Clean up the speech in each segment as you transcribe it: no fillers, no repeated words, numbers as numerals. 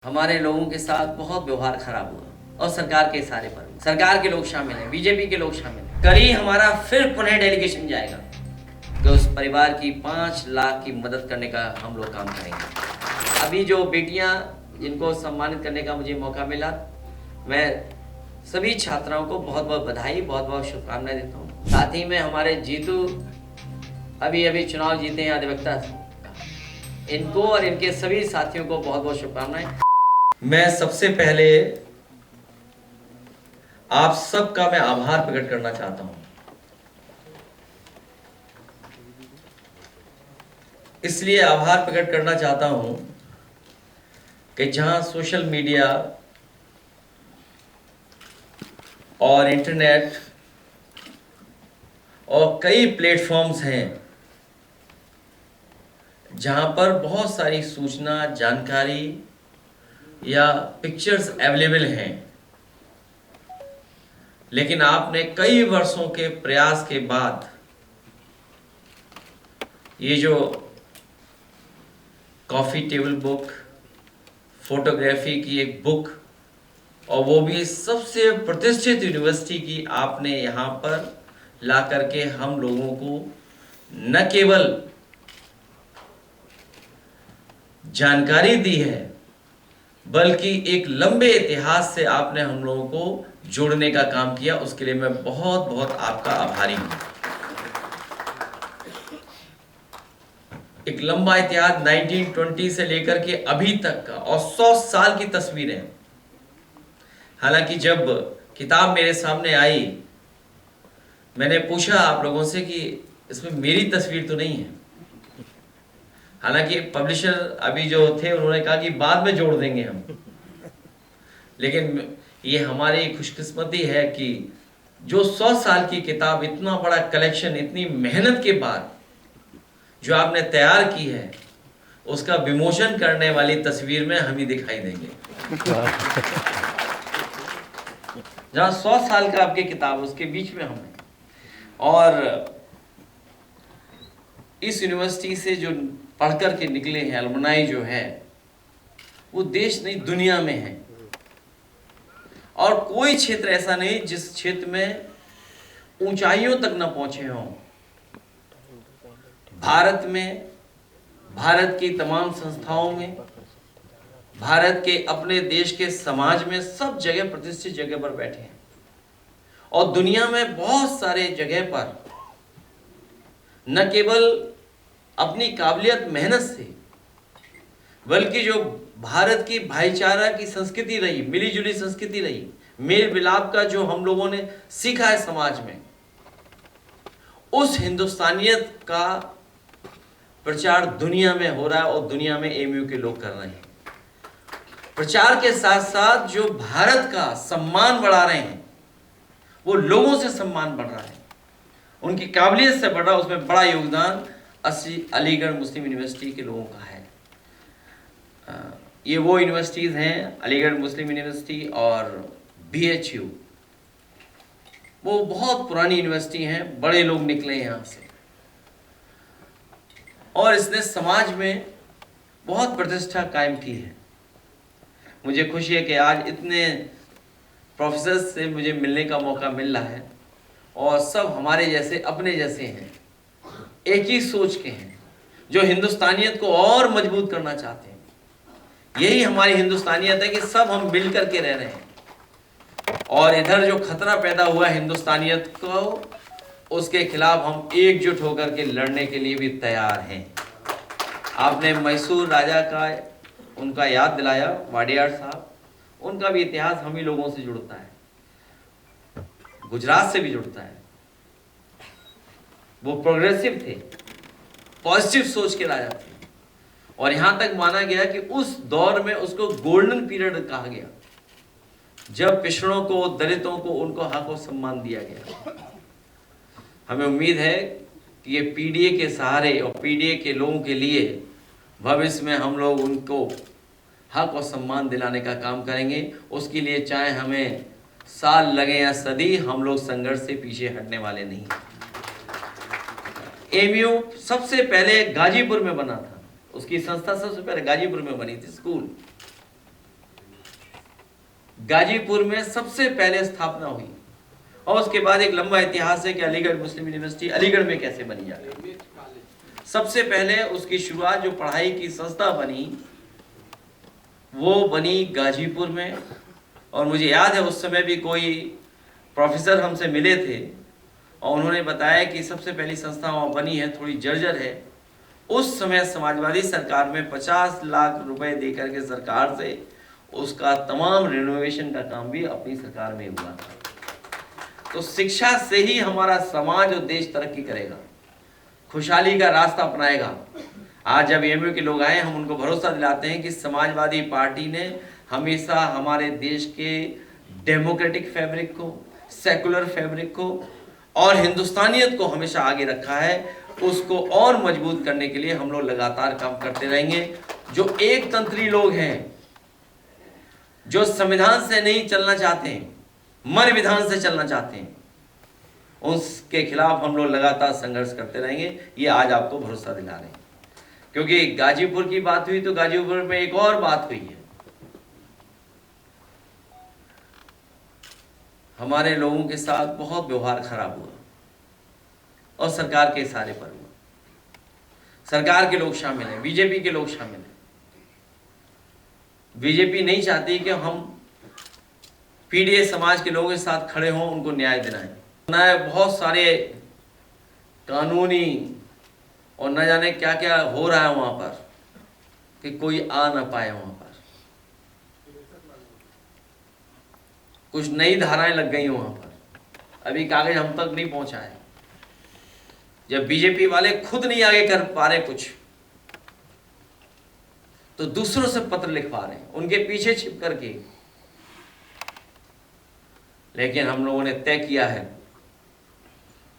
हमारे लोगों के साथ बहुत व्यवहार खराब हुआ और सरकार के इशारे पर सरकार के लोग शामिल हैं, बीजेपी के लोग शामिल हैं। कल ही हमारा फिर पुनः डेलीगेशन जाएगा कि उस परिवार की 5 लाख की मदद करने का हम लोग काम करेंगे। अभी जो बेटियां जिनको सम्मानित करने का मुझे मौका मिला, मैं सभी छात्राओं को बहुत बहुत बधाई, बहुत बहुत शुभकामनाएं देता हूँ। साथ ही में हमारे जीतू अभी चुनाव जीते हैं अधिवक्ता, इनको और इनके सभी साथियों को बहुत बहुत शुभकामनाएं। मैं सबसे पहले आप सबका मैं आभार प्रकट करना चाहता हूं। इसलिए आभार प्रकट करना चाहता हूं कि जहां सोशल मीडिया और इंटरनेट और कई प्लेटफॉर्म्स हैं जहां पर बहुत सारी सूचना, जानकारी या पिक्चर्स अवेलेबल हैं, लेकिन आपने कई वर्षों के प्रयास के बाद ये जो कॉफी टेबल बुक, फोटोग्राफी की एक बुक, और वो भी सबसे प्रतिष्ठित यूनिवर्सिटी की, आपने यहाँ पर ला करके हम लोगों को न केवल जानकारी दी है, बल्कि एक लंबे इतिहास से आपने हम लोगों को जोड़ने का काम किया। उसके लिए मैं बहुत बहुत आपका आभारी हूं। एक लंबा इतिहास 1920 से लेकर के अभी तक का, और 100 साल की तस्वीरें। हालांकि जब किताब मेरे सामने आई, मैंने पूछा आप लोगों से कि इसमें मेरी तस्वीर तो नहीं है। हालांकि पब्लिशर अभी जो थे उन्होंने कहा कि बाद में जोड़ देंगे हम, लेकिन ये हमारी खुशकिस्मती है कि जो 100 साल की किताब, इतना बड़ा कलेक्शन, इतनी मेहनत के बाद जो आपने तैयार की है, उसका विमोचन करने वाली तस्वीर में हम ही दिखाई देंगे। जहां 100 साल का आपकी किताब, उसके बीच में हम हैं। और इस यूनिवर्सिटी से जो पढ़ कर के निकले हैं एलुमनाई जो है, वो देश नहीं दुनिया में है। और कोई क्षेत्र ऐसा नहीं जिस क्षेत्र में ऊंचाइयों तक न पहुंचे हों। भारत में, भारत की तमाम संस्थाओं में, भारत के अपने देश के समाज में, सब जगह प्रतिष्ठित जगह पर बैठे हैं। और दुनिया में बहुत सारे जगह पर न केवल अपनी काबिलियत, मेहनत से, बल्कि जो भारत की भाईचारा की संस्कृति रही, मिली जुली संस्कृति रही, मेल मिलाप का जो हम लोगों ने सीखा है समाज में, उस हिंदुस्तानियत का प्रचार दुनिया में हो रहा है। और दुनिया में एमयू के लोग कर रहे हैं। प्रचार के साथ साथ जो भारत का सम्मान बढ़ा रहे हैं, वो लोगों से सम्मान बढ़ रहा है, उनकी काबिलियत से बढ़ रहा है। उसमें बड़ा योगदान अलीगढ़ मुस्लिम यूनिवर्सिटी के लोगों का है। ये वो यूनिवर्सिटीज़ हैं, अलीगढ़ मुस्लिम यूनिवर्सिटी और BHU, वो बहुत पुरानी यूनिवर्सिटी हैं, बड़े लोग निकले हैं यहाँ से, और इसने समाज में बहुत प्रतिष्ठा कायम की है। मुझे खुशी है कि आज इतने प्रोफेसर से मुझे मिलने का मौका मिल रहा है, और सब हमारे जैसे, अपने जैसे हैं, एक ही सोच के हैं, जो हिंदुस्तानियत को और मजबूत करना चाहते हैं। यही हमारी हिंदुस्तानियत है कि सब हम मिल करके रह रहे हैं। और इधर जो खतरा पैदा हुआ है हिंदुस्तानियत को, उसके खिलाफ हम एकजुट होकर के लड़ने के लिए भी तैयार हैं। आपने मैसूर राजा का, उनका याद दिलाया, वाडियार साहब, उनका भी इतिहास हम ही लोगों से जुड़ता है, गुजरात से भी जुड़ता है। वो प्रोग्रेसिव थे, पॉजिटिव सोच के राजा थे, और यहां तक माना गया कि उस दौर में उसको गोल्डन पीरियड कहा गया, जब पिछड़ों को, दलितों को, उनको हक और सम्मान दिया गया। हमें उम्मीद है कि ये PDA के सहारे और PDA के लोगों के लिए भविष्य में हम लोग उनको हक और सम्मान दिलाने का काम करेंगे। उसके लिए चाहे हमें साल लगे या सदी, हम लोग संघर्ष से पीछे हटने वाले नहीं। एमयू सबसे पहले गाजीपुर में बना था, उसकी संस्था सबसे पहले गाजीपुर में बनी थी, स्कूल। गाजीपुर में सबसे पहले स्थापना हुई, और उसके बाद एक लंबा इतिहास है कि अलीगढ़ मुस्लिम यूनिवर्सिटी अलीगढ़ में कैसे बनी जाए। सबसे पहले उसकी शुरुआत जो पढ़ाई की संस्था बनी वो बनी गाजीपुर में। और मुझे याद है उस समय भी कोई प्रोफेसर हमसे मिले थे और उन्होंने बताया कि सबसे पहली संस्था वहाँ बनी है, थोड़ी जर्जर है। उस समय समाजवादी सरकार में 50 लाख रुपए देकर के सरकार से उसका तमाम रिनोवेशन का काम भी अपनी सरकार में हुआ था। तो शिक्षा से ही हमारा समाज और देश तरक्की करेगा, खुशहाली का रास्ता अपनाएगा। आज जब एमयू के लोग आए, हम उनको भरोसा दिलाते हैं कि समाजवादी पार्टी ने हमेशा हमारे देश के डेमोक्रेटिक फैब्रिक को, सेकुलर फैब्रिक को और हिंदुस्तानियत को हमेशा आगे रखा है। उसको और मजबूत करने के लिए हम लोग लगातार काम करते रहेंगे। जो एक तंत्री लोग हैं, जो संविधान से नहीं चलना चाहते हैं, मन विधान से चलना चाहते हैं, उसके खिलाफ हम लोग लगातार संघर्ष करते रहेंगे। ये आज आपको भरोसा दिला रहे हैं। क्योंकि गाजीपुर की बात हुई तो गाजीपुर में एक और बात हुई है। हमारे लोगों के साथ बहुत व्यवहार खराब हुआ और सरकार के इशारे पर हुआ। सरकार के लोग शामिल हैं, बीजेपी के लोग शामिल हैं। बीजेपी नहीं चाहती कि हम पीडीए समाज के लोगों के साथ खड़े हों, उनको न्याय दिलाएं। बहुत सारे कानूनी और न जाने क्या क्या हो रहा है वहां पर कि कोई आ ना पाए। वहां पर कुछ नई धाराएं लग गई वहां पर, अभी कागज हम तक नहीं पहुंचा है। जब बीजेपी वाले खुद नहीं आगे कर पा रहे कुछ, तो दूसरों से पत्र लिखवा रहे हैं, उनके पीछे छिप करके। लेकिन हम लोगों ने तय किया है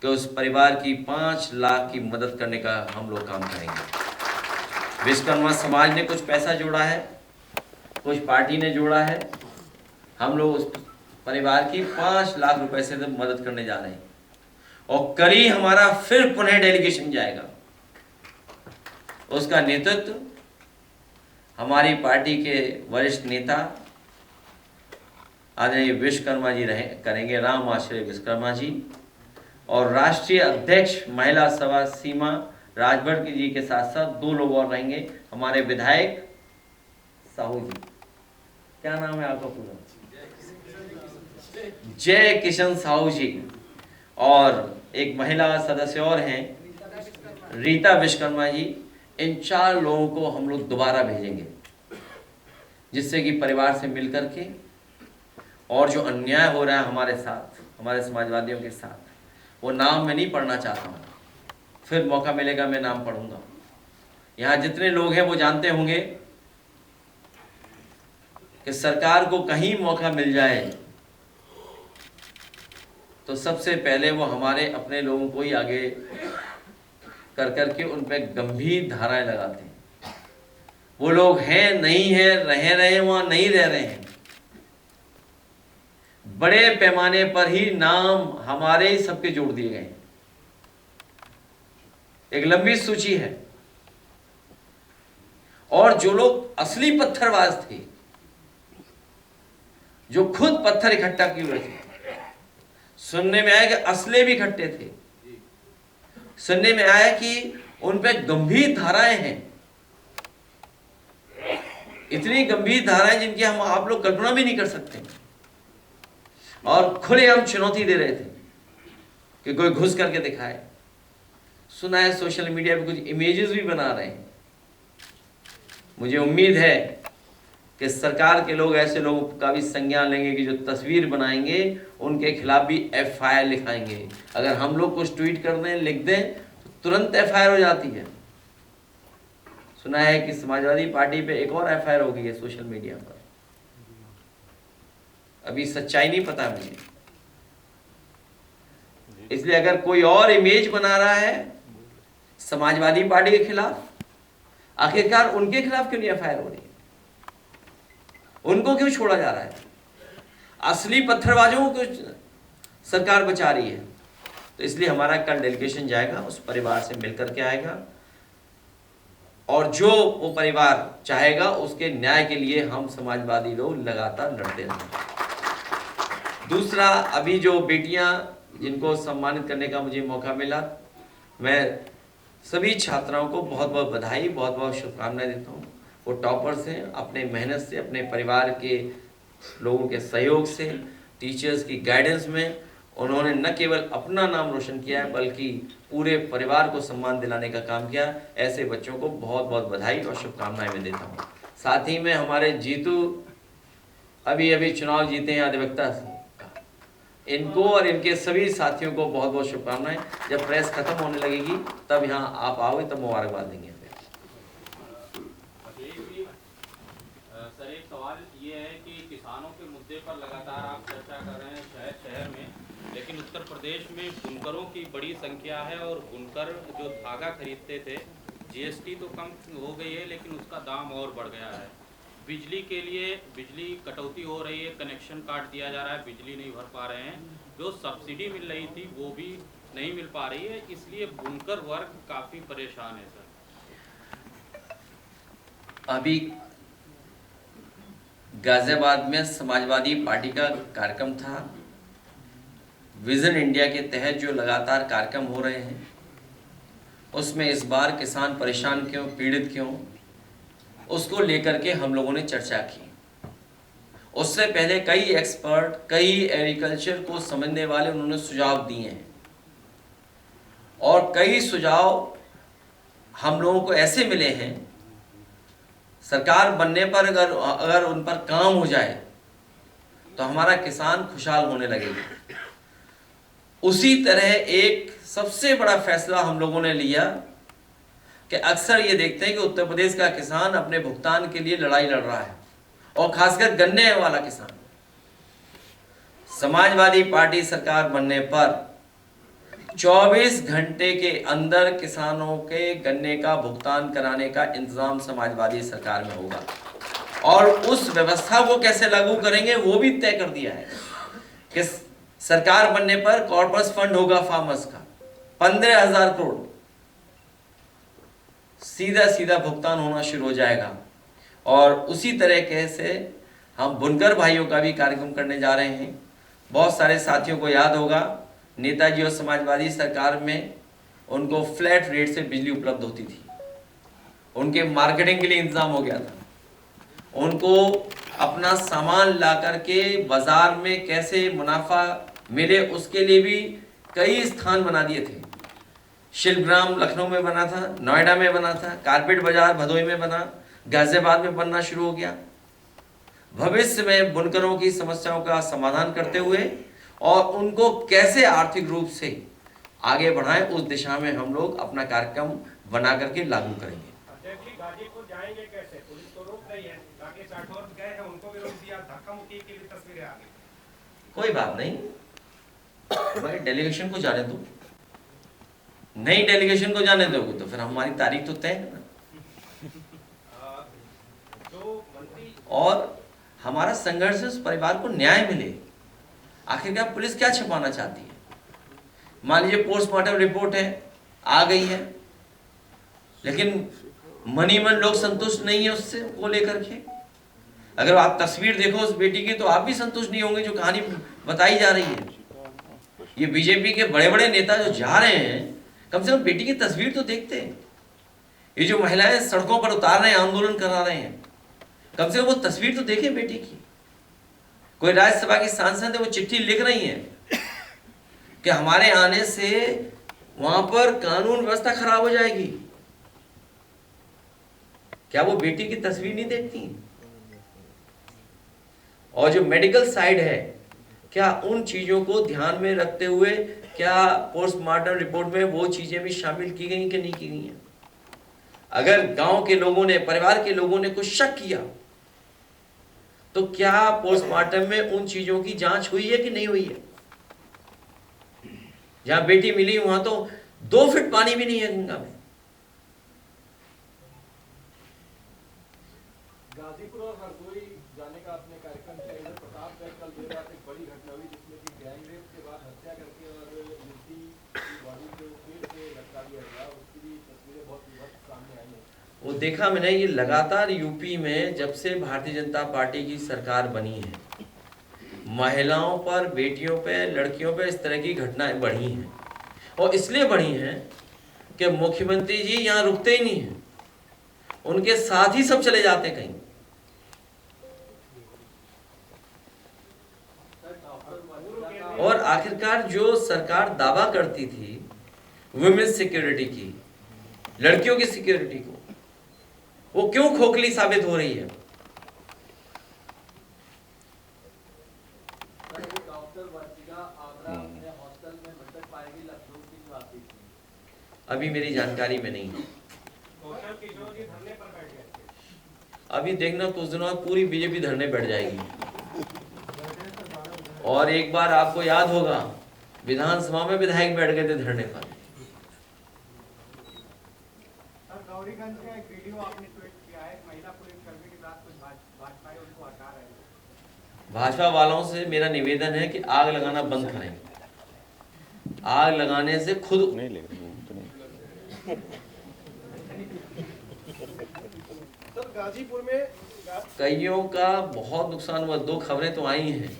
कि उस परिवार की 5 लाख की मदद करने का हम लोग काम करेंगे। विश्वकर्मा समाज ने कुछ पैसा जोड़ा है, कुछ पार्टी ने जोड़ा है। हम लोग उस परिवार की 5 लाख रुपए से मदद करने जा रहे हैं। और कल हमारा फिर पुनः डेलीगेशन जाएगा। उसका नेतृत्व हमारी पार्टी के वरिष्ठ नेता आदरणीय विश्वकर्मा जी करेंगे, राम आश्रय विश्वकर्मा जी। और राष्ट्रीय अध्यक्ष महिला सभा सीमा राजभर जी के साथ साथ 2 लोग और रहेंगे, हमारे विधायक साहू जी। क्या नाम है आपका पूरा? जय किशन साहू जी। और एक महिला सदस्य और हैं, रीता विश्वकर्मा जी। इन 4 लोगों को हम लोग दोबारा भेजेंगे, जिससे कि परिवार से मिलकर के और जो अन्याय हो रहा है हमारे साथ, हमारे समाजवादियों के साथ, वो नाम मैं नहीं पढ़ना चाहता हूँ। फिर मौका मिलेगा मैं नाम पढ़ूंगा। यहाँ जितने लोग हैं वो जानते होंगे कि सरकार को कहीं मौका मिल जाए तो सबसे पहले वो हमारे अपने लोगों को ही आगे कर करके उन पर गंभीर धाराएं लगाते हैं। वो लोग हैं, नहीं है, रह रहे हैं, वहां नहीं रह रहे हैं। बड़े पैमाने पर ही नाम हमारे ही सबके जोड़ दिए गए। एक लंबी सूची है। और जो लोग असली पत्थरबाज थे, जो खुद पत्थर इकट्ठा किए हुए थे, सुनने में आया कि असले भी इकट्ठे थे, सुनने में आया कि उन पे गंभीर धाराएं हैं, इतनी गंभीर धाराएं जिनकी हम आप लोग कल्पना भी नहीं कर सकते। और खुलेआम चुनौती दे रहे थे कि कोई घुस करके दिखाए। सुना है सोशल मीडिया पे कुछ इमेजेस भी बना रहे हैं। मुझे उम्मीद है कि सरकार के लोग ऐसे लोगों का भी संज्ञान लेंगे कि जो तस्वीर बनाएंगे उनके खिलाफ भी एफआईआर लिखाएंगे। अगर हम लोग कुछ ट्वीट कर दें, लिख दें, तो तुरंत एफआईआर हो जाती है। सुना है कि समाजवादी पार्टी पे एक और एफआईआर हो गई है सोशल मीडिया पर। अभी सच्चाई नहीं पता मुझे, इसलिए अगर कोई और इमेज बना रहा है समाजवादी पार्टी के खिलाफ, आखिरकार उनके खिलाफ क्यों नहीं एफआईआर हो रही है? उनको क्यों छोड़ा जा रहा है? असली पत्थरबाजों को सरकार बचा रही है। तो इसलिए हमारा कल डेलीगेशन जाएगा, उस परिवार से मिलकर के आएगा और जो वो परिवार चाहेगा उसके न्याय के लिए हम समाजवादी लोग लगातार लड़ते रहेंगे। दूसरा, अभी जो बेटियां जिनको सम्मानित करने का मुझे मौका मिला, मैं सभी छात्राओं को बहुत बहुत बधाई, बहुत बहुत शुभकामनाएं देता हूँ। वो टॉपर्स हैं, अपने मेहनत से, अपने परिवार के लोगों के सहयोग से, टीचर्स की गाइडेंस में उन्होंने न केवल अपना नाम रोशन किया है बल्कि पूरे परिवार को सम्मान दिलाने का काम किया। ऐसे बच्चों को बहुत बहुत बधाई और शुभकामनाएं मैं देता हूँ। साथ ही में हमारे जीतू अभी अभी चुनाव जीते हैं अधिवक्ता का, इनको और इनके सभी साथियों को बहुत बहुत शुभकामनाएं। जब प्रेस खत्म होने लगेगी तब यहाँ आप आओगे तब मुबारकबाद देंगे। सर, एक सवाल ये है कि किसानों के मुद्दे पर लगातार आप चर्चा कर रहे हैं शहर शहर में, लेकिन उत्तर प्रदेश में बुनकरों की बड़ी संख्या है और बुनकर जो धागा खरीदते थे, जीएसटी तो कम हो गई है लेकिन उसका दाम और बढ़ गया है। बिजली के लिए बिजली कटौती हो रही है, कनेक्शन काट दिया जा रहा है, बिजली नहीं भर पा रहे हैं, जो सब्सिडी मिल रही थी वो भी नहीं मिल पा रही है, इसलिए बुनकर वर्ग काफ़ी परेशान है। सर, अभी गाजियाबाद में समाजवादी पार्टी का कार्यक्रम था। विजन इंडिया के तहत जो लगातार कार्यक्रम हो रहे हैं उसमें इस बार किसान परेशान क्यों, पीड़ित क्यों, उसको लेकर के हम लोगों ने चर्चा की। उससे पहले कई एक्सपर्ट, कई एग्रीकल्चर को समझने वाले उन्होंने सुझाव दिए हैं और कई सुझाव हम लोगों को ऐसे मिले हैं, सरकार बनने पर अगर उन पर काम हो जाए तो हमारा किसान खुशहाल होने लगेगा। उसी तरह एक सबसे बड़ा फैसला हम लोगों ने लिया कि अक्सर ये देखते हैं कि उत्तर प्रदेश का किसान अपने भुगतान के लिए लड़ाई लड़ रहा है और खासकर गन्ने वाला किसान। समाजवादी पार्टी सरकार बनने पर 24 घंटे के अंदर किसानों के गन्ने का भुगतान कराने का इंतजाम समाजवादी सरकार में होगा और उस व्यवस्था को कैसे लागू करेंगे वो भी तय कर दिया है कि सरकार बनने पर कॉर्पस फंड होगा फार्मर्स का 15,000 करोड़ सीधा सीधा भुगतान होना शुरू हो जाएगा। और उसी तरह से हम बुनकर भाइयों का भी कार्यक्रम करने जा रहे हैं। बहुत सारे साथियों को याद होगा, नेताजी और समाजवादी सरकार में उनको फ्लैट रेट से बिजली उपलब्ध होती थी, उनके मार्केटिंग के लिए इंतजाम हो गया था, उनको अपना सामान ला करके बाजार में कैसे मुनाफा मिले उसके लिए भी कई स्थान बना दिए थे। शिल्पग्राम लखनऊ में बना था, नोएडा में बना था, कारपेट बाजार भदोही में बना, गाजियाबाद में बनना शुरू हो गया। भविष्य में बुनकरों की समस्याओं का समाधान करते हुए और उनको कैसे आर्थिक रूप से आगे बढ़ाएं उस दिशा में हम लोग अपना कार्यक्रम बना करके लागू करेंगे। गाजीपुर जाएंगे कैसे? पुलिस तो रोक रही है, राकेश राठौर गए हैं, उनको भी रोक दिया, धक्का मुक्की की भी तस्वीरें आ गई। कोई बात नहीं, हमारे डेलीगेशन को जाने दो, नई डेलीगेशन को जाने दोगे तो फिर हमारी तारीख तो तय है ना। और हमारा संघर्ष उस परिवार को न्याय मिले। आखिरकार पुलिस क्या छिपाना चाहती है? मान लीजिए पोस्टमार्टम रिपोर्ट है, आ गई है, लेकिन मनी मन लोग संतुष्ट नहीं है उससे को लेकर के। अगर आप तस्वीर देखो उस बेटी की तो आप भी संतुष्ट नहीं होंगे जो कहानी बताई जा रही है। ये बीजेपी के बड़े बड़े नेता जो जा रहे हैं, कम से कम बेटी की तस्वीर तो देखते हैं। ये जो महिलाएं सड़कों पर उतार रहे हैं, आंदोलन करा रहे हैं, कम से कम वो तस्वीर तो देखें बेटी की। कोई राज्यसभा की सांसद है, वो चिट्ठी लिख रही हैं कि हमारे आने से वहां पर कानून व्यवस्था खराब हो जाएगी। क्या वो बेटी की तस्वीर नहीं देखती? और जो मेडिकल साइड है, क्या उन चीजों को ध्यान में रखते हुए क्या पोस्टमार्टम रिपोर्ट में वो चीजें भी शामिल की गई कि नहीं की गई हैं? अगर गांव के लोगों ने, परिवार के लोगों ने कुछ शक किया तो क्या पोस्टमार्टम में उन चीजों की जांच हुई है कि नहीं हुई है? जहां बेटी मिली वहां तो 2 फीट पानी भी नहीं है गंगा में। गाजीपुर और हरदोई जाने का अपने कार्यक्रम किया। इधर प्रतापगढ़ कल देर रात एक बड़ी घटना हुई जिसमें कि गैंग रेप के बाद हत्या करके और युवती की बॉडी को पेड़ से लटका दिया गया, उसकी भी तस्वीरें बहुत विभत्स सामने आई हैं। वो देखा मैंने, ये लगातार यूपी में जब से भारतीय जनता पार्टी की सरकार बनी है, महिलाओं पर, बेटियों पे, लड़कियों पे इस तरह की घटनाएं बढ़ी हैं, और इसलिए बढ़ी हैं कि मुख्यमंत्री जी यहाँ रुकते ही नहीं हैं, उनके साथ ही सब चले जाते हैं कहीं। और आखिरकार जो सरकार दावा करती थी वुमेन्स सिक्योरिटी की, लड़कियों की सिक्योरिटी को, वो क्यों खोखली साबित हो रही है? अभी मेरी जानकारी में नहीं है। अभी देखना कुछ दिनों बाद पूरी बीजेपी धरने बैठ जाएगी। और एक बार आपको याद होगा विधानसभा में विधायक बैठ गए थे धरने पर। गौरीगंज का एक वीडियो आपने ट्वीट किया है, महिला पुलिसकर्मी के साथ कुछ भाजपा उनको हटा रहे हैं। भाजपा वालों से मेरा निवेदन है कि आग लगाना बंद करें। आग लगाने से खुद नहीं ले सर गाजीपुर में कईयों का बहुत नुकसान हुआ। 2 खबरें तो आई हैं,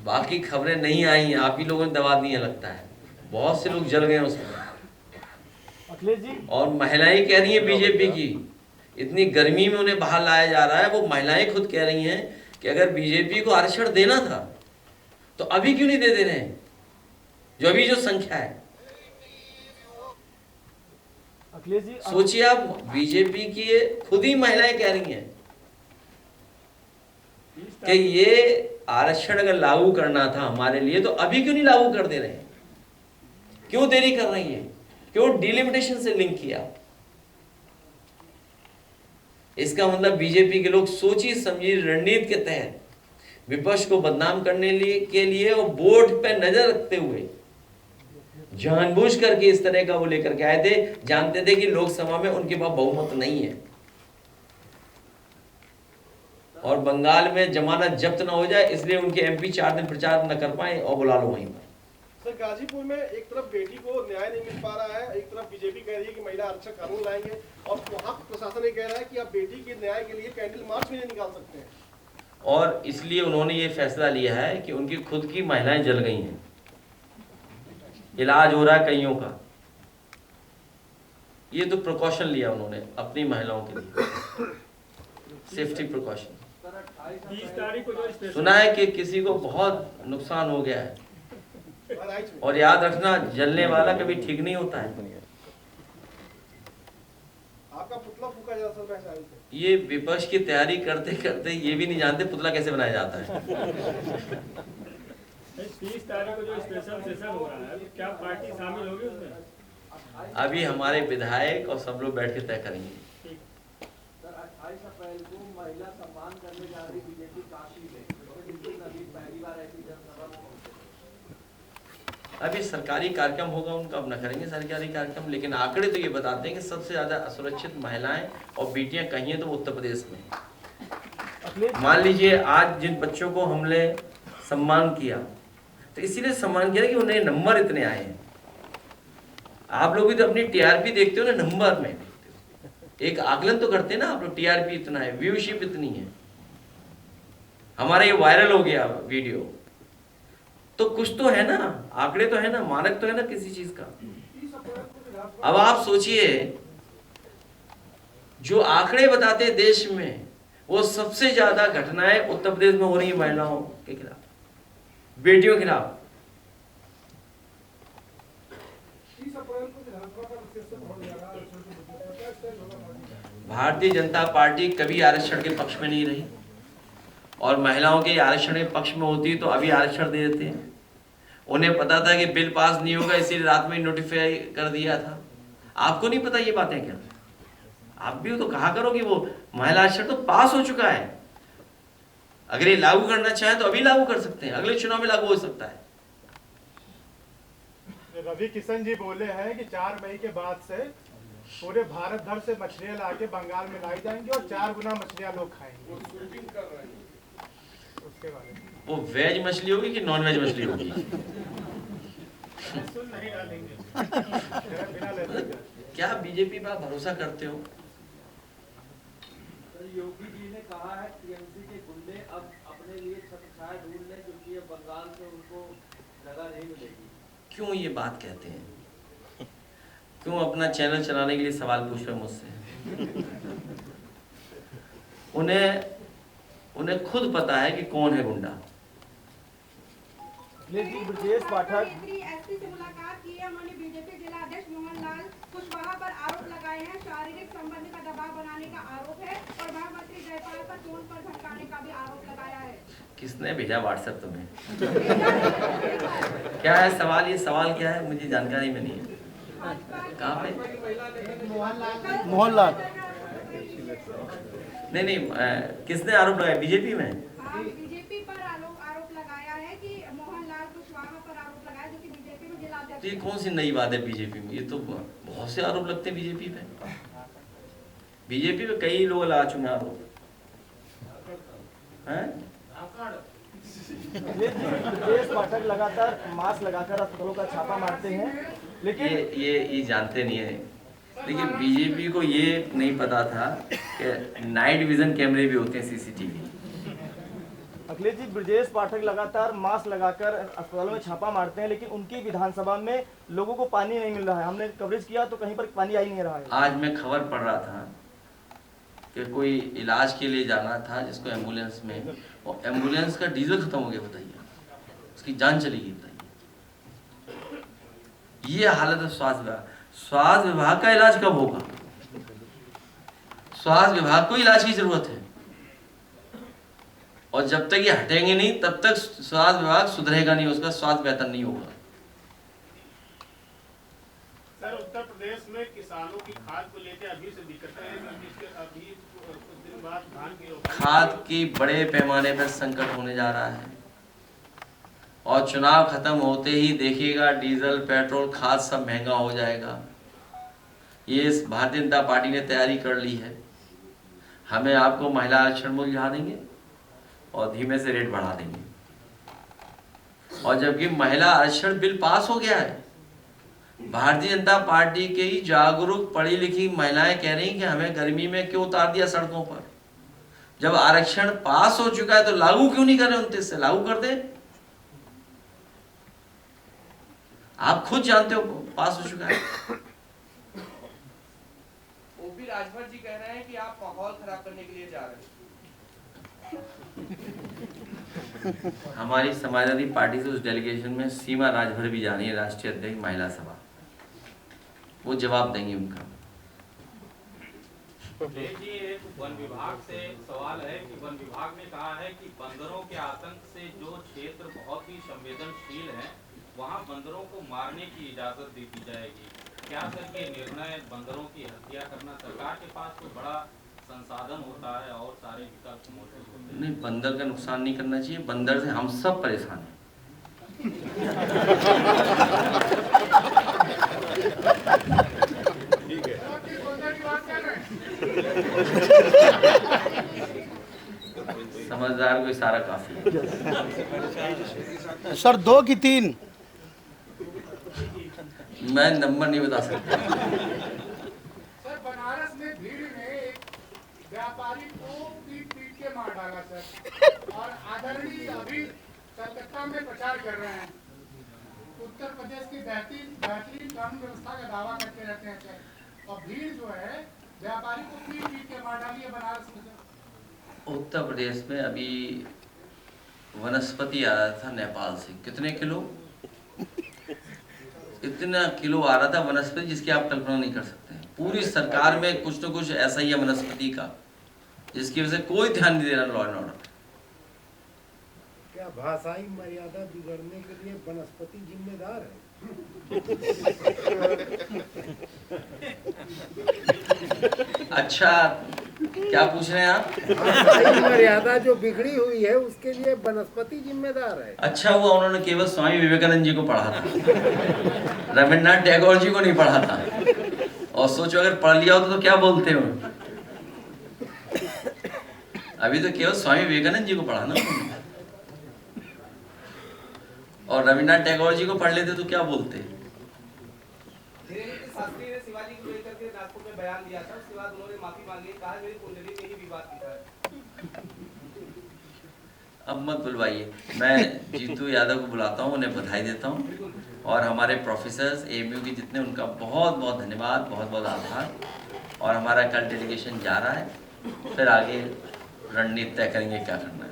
बाकी खबरें नहीं आई हैं, आप ही लोगों ने दबा दी है लगता है। बहुत से लोग जल गए उसमें। अखिलेश जी, और महिलाएं कह रही हैं बीजेपी की, इतनी गर्मी में उन्हें बाहर लाया जा रहा है, वो महिलाएं खुद कह रही हैं कि अगर बीजेपी को आरक्षण देना था तो अभी क्यों नहीं दे रहे हैं, जो अभी जो संख्या है। अखिलेश जी, सोचिए आप, बीजेपी की खुद ही महिलाएं कह रही हैं कि ये आरक्षण अगर लागू करना था हमारे लिए तो अभी क्यों नहीं लागू कर दे रहे हैं, क्यों देरी कर रही है, क्यों डिलिमिटेशन से लिंक किया। इसका मतलब बीजेपी के लोग सोची समझी रणनीति के तहत विपक्ष को बदनाम करने के लिए और वोट पे नजर रखते हुए जानबूझ करके इस तरह का वो लेकर के आए थे। जानते थे कि लोकसभा में उनके पास बहुमत नहीं है और बंगाल में जमानत जब्त न हो जाए, इसलिए उनके एमपी 4 दिन प्रचार न कर पाए और बुला लो वहीं पर। सर गाजीपुर में एक तरफ बेटी को न्याय नहीं मिल पा रहा है, एक तरफ बीजेपी कह रही है कि महिला आरक्षण कानून लाएंगे, और वहाँ प्रशासन ये कह रहा है कि आप बेटी के न्याय के लिए कैंडल मार्च भी नहीं निकाल सकते हैं। और इसलिए उन्होंने ये फैसला लिया है कि उनकी खुद की महिलाएं जल गई हैं, इलाज हो रहा है कईयों का। ये तो प्रिकॉशन लिया उन्होंने अपनी महिलाओं के लिए, सेफ्टी प्रिकॉशन। 30 तारीख को जो सुना है कि किसी को बहुत नुकसान हो गया है, बहराइच में और याद रखना जलने वाला कभी ठीक नहीं होता है। आपका पुतला फूका जा सर बहराइच में। ये विपक्ष की तैयारी करते करते ये भी नहीं जानते पुतला कैसे बनाया जाता है। 30 तारीख को जो स्पेशल सेशन हो रहा है, क्या पार्टी शामिल होगी उसमें? अभी हमारे विधायक और सब लोग बैठ के तय करेंगे। सर 28 अप्रैल को महिला सम्मान करने जा रही बीजेपी काशी में, अभी पहली बार ऐसी जनसभा में पहुंचे। अभी सरकारी कार्यक्रम होगा उनका, अपना करेंगे सरकारी कार्यक्रम, लेकिन आंकड़े तो ये बताते हैं कि सबसे ज्यादा असुरक्षित महिलाएं और बेटियां कहीं हैं तो उत्तर प्रदेश में। मान लीजिए आज जिन बच्चों को हमने सम्मान किया तो इसीलिए सम्मान किया कि उन्हें नंबर इतने आए हैं। आप लोग भी तो अपनी टीआरपी देखते हो ना, नंबर में एक आकलन तो करते हैं ना आप लोग, टीआरपी इतना है, व्यूशिप इतनी है, हमारा ये वायरल हो गया वीडियो, तो कुछ तो है ना, आंकड़े तो है ना, मानक तो है ना किसी चीज का। अब आप सोचिए जो आंकड़े बताते हैं देश में, वो सबसे ज्यादा घटनाएं उत्तर प्रदेश में हो रही है महिलाओं के खिलाफ, बेटियों के खिलाफ। भारतीय जनता पार्टी कभी आरक्षण के पक्ष में नहीं रही, और महिलाओं के आरक्षण के पक्ष में होती तो अभी आरक्षण दे देते हैं। उन्हें पता था कि बिल पास नहीं होगा, इसीलिए रात में नोटिफाई कर दिया था। आपको नहीं पता ये बातें क्या? आप भी तो कहा करो कि वो महिला आरक्षण तो पास हो चुका है, अगर ये लागू करना चाहे तो अभी लागू कर सकते हैं, अगले चुनाव में लागू हो सकता है। रवि किशन जी बोले हैं कि 4 मई के बाद से पूरे भारत भर से मछलियां लाके बंगाल में लाई जाएंगी और 4 गुना मछलियां लोग खाएंगे। उसके बारे में वो वेज मछली होगी कि नॉन वेज मछली होगी? बिना लेते क्या बीजेपी पर भरोसा करते हो? योगी जी ने कहा है टीएमसी के गुंडे अब अपने लिए छत्रछाया ढूंढ नहीं मिलेगी। क्यों ये बात कहते हैं? क्यों अपना चैनल चलाने के लिए सवाल पूछ रहे हैं मुझसे? उन्हें खुद पता है कि कौन है गुंडा। लेकिन ब्रजेश पाठक एसपी से मुलाकात की है। उन्होंने बीजेपी जिला अध्यक्ष मोहनलाल कुशवाहा पर आरोप लगाए हैं। शारीरिक संबंध का दबाव बनाने का आरोप है और महामंत्री जयपाल पर फोन पर भड़काने का भी आरोप लगाया है। किसने भेजा व्हाट्सएप तुम्हें? क्या है सवाल? ये सवाल क्या है? मुझे जानकारी में नहीं है। कहाँ पे? मोहनलाल नहीं, किसने आरोप लगाया? बीजेपी में? हाँ, बीजेपी पर आरोप लगाया है कि मोहनलाल कुशवाहा पर आरोप लगाया, जो कि बीजेपी में जिला तो अध्यक्ष। ये कौन सी नई बात है बीजेपी में? ये तो बहुत से आरोप लगते हैं बीजेपी पे। बीजेपी में कई लोग लगा चुके हैं आरोप हैं। ब्रजेश पाठक लगातार मास्क लगाकर अस्पतालों का छापा मारते हैं, लेकिन ये जानते नहीं है। देखिए, बीजेपी को ये नहीं पता था कि नाइट विजन कैमरे भी होते हैं, सीसीटीवी। अखिलेश जी, ब्रजेश पाठक लगातार मास्क लगाकर अस्पतालों में छापा मारते हैं, लेकिन उनकी विधानसभा में लोगों को पानी नहीं मिल रहा है। हमने कवरेज किया तो कहीं पर पानी आ ही नहीं रहा है। आज मैं खबर पढ़ रहा था कि कोई इलाज के लिए जाना था जिसको एम्बुलेंस में, और एम्बुलेंस का डीजल खत्म हो गया। बताइए, उसकी जान चली गई। बताइए, ये हालत है स्वास्थ्य विभाग। स्वास्थ्य विभाग का इलाज कब होगा? स्वास्थ्य विभाग को इलाज की जरूरत है, और जब तक ये हटेंगे नहीं तब तक स्वास्थ्य विभाग सुधरेगा नहीं, उसका स्वास्थ्य बेहतर नहीं होगा। सर, उत्तर प्रदेश में किसानों की खाद को लेकर अभी से दिक्कतें हैं, क्योंकि अभी कुछ दिन बाद धान की खाद की बड़े पैमाने पर संकट होने जा रहा है, और चुनाव खत्म होते ही देखिएगा डीजल, पेट्रोल, खाद सब महंगा हो जाएगा। ये भारतीय जनता पार्टी ने तैयारी कर ली है। हमें आपको महिला आरक्षण मूल्य बढ़ा देंगे और धीमे से रेट बढ़ा देंगे। और जबकि महिला आरक्षण बिल पास हो गया है, भारतीय जनता पार्टी के ही जागरूक पढ़ी लिखी महिलाएं कह रही कि हमें गर्मी में क्यों उतार दिया सड़कों पर। जब आरक्षण पास हो चुका है तो लागू क्यों नहीं कर रहे? 29 से लागू कर दे। आप खुद जानते हो पास हो चुका है। ओपी राजभर जी कह रहे हैं कि आप माहौल खराब करने के लिए जा रहे हैं। हमारी समाजवादी पार्टी से उस डेलीगेशन में सीमा राजभर भी जानी है, राष्ट्रीय अध्यक्ष महिला सभा। वो जवाब देंगे उनका। जी, एक वन विभाग से सवाल है कि वन विभाग ने कहा है कि बंदरों के आतंक से जो क्षेत्र बहुत ही संवेदनशील है, वहां बंदरों को मारने की इजाजत दी जाएगी। क्या सर ये निर्णय बंदरों की हत्या करना, सरकार के पास कोई बड़ा संसाधन होता है और सारे विकल्प मौजूद होते हैं? नहीं, बंदर का नुकसान नहीं करना चाहिए। बंदर से हम सब परेशान हैं। ठीक है। समझदार को इशारा काफी है। सर, 2 की 3? मैं नंबर नहीं बता सकता। सर, बनारस में भीड़ ने एक व्यापारी को पीट के मार डाला सर, और आदरणीय अभी कलकत्ता में प्रचार कर रहे हैं, उत्तर प्रदेश की बेहतरीन कानून व्यवस्था का दावा करते रहते हैं सर, और भीड़ जो है व्यापारी को पीट के मार डाली है बनारस में सर। उत्तर प्रदेश में अभी वनस्पति आ रहा था नेपाल से। कितने किलो? इतना किलो आ रहा था वनस्पति जिसकी आप कल्पना नहीं कर सकते हैं। पूरी सरकार में कुछ न कुछ ऐसा ही है वनस्पति का, जिसकी वजह से कोई ध्यान नहीं दे रहा लॉ एंड ऑर्डर। क्या भाषाई मर्यादा बिगड़ने के लिए वनस्पति जिम्मेदार है? अच्छा, क्या पूछ रहे हैं आप? भाषाई मर्यादा जो बिगड़ी हुई है उसके लिए वनस्पति जिम्मेदार है। अच्छा हुआ उन्होंने केवल स्वामी विवेकानंद जी को पढ़ा था, रविन्द्रनाथ टैगोर जी को नहीं पढ़ा था। और सोचो अगर पढ़ लिया होता तो क्या बोलते हो। अभी तो केवल स्वामी विवेकानंद जी को पढ़ा ना, और रविन्द्रनाथ टैगोर जी को पढ़ लेते तो क्या बोलते। शास्त्री ने शिवाजी को लेकर के नागपुर में बयान दिया था, उसके बाद उन्होंने माफी मांगी, कहा मेरी कुंडली में ही विवाद था। अब मत बुलवाइए, मैं जीतू यादव को बुलाता हूँ, उन्हें बधाई देता हूँ, और हमारे प्रोफेसर्स एएमयू के जितने, उनका बहुत बहुत धन्यवाद, बहुत बहुत आभार। और हमारा कल डेलीगेशन जा रहा है, फिर आगे रणनीति तय करेंगे क्या करना है।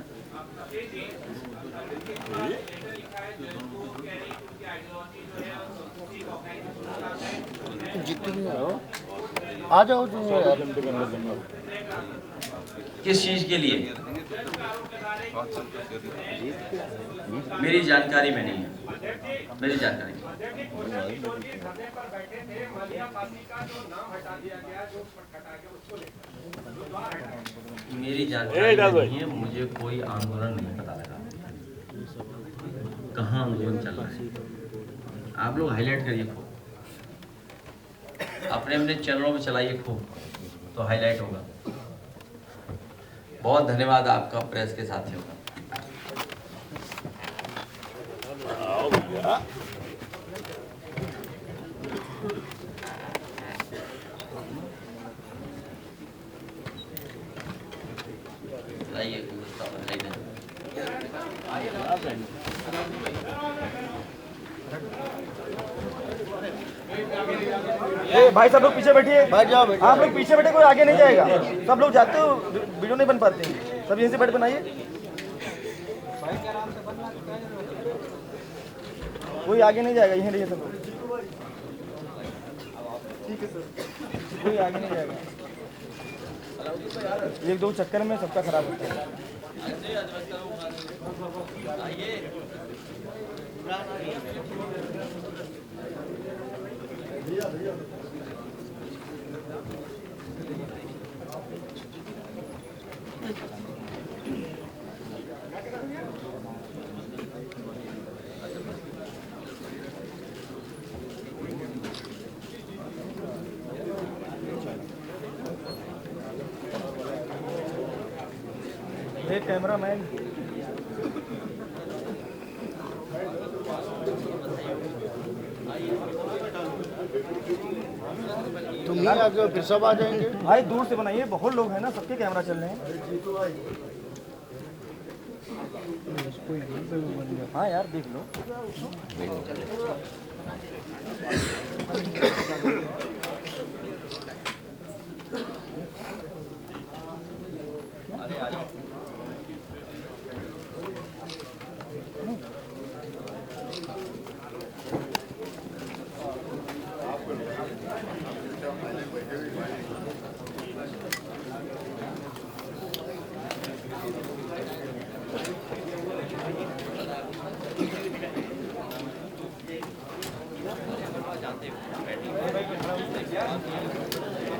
आ जाओ किस चीज़ के लिए मेरी जानकारी में नहीं है, मेरी जानकारी में। मेरी जानकारी नहीं है, मुझे कोई आंदोलन नहीं पता लगा कहाँ आंदोलन चल रहा है। आप लोग हाईलाइट करिए खूब, अपने अपने चैनलों में चलाइए खूब, तो हाईलाइट होगा। बहुत धन्यवाद आपका प्रेस के साथियों का। लाइए व्यवस्था बनाई दें। भाई सब लोग पीछे बैठिए, आप लोग पीछे बैठे, कोई आगे नहीं जाएगा। सब लोग जाते हो, वीडियो नहीं बन पाते हैं, सब यहीं से बैठ बनाइए। कोई आगे नहीं जाएगा, यहीं रहिए सब लोग। ठीक है सर, कोई आगे नहीं जाएगा। एक दो चक्कर में सबका खराब होता है। एक कैमरामैन तुम ही आ जाओ, फिर सब आ जाएंगे। भाई दूर से बनाइए, बहुत लोग हैं ना, सबके कैमरा चल रहे हैं। हाँ यार देख लो। जानते हैं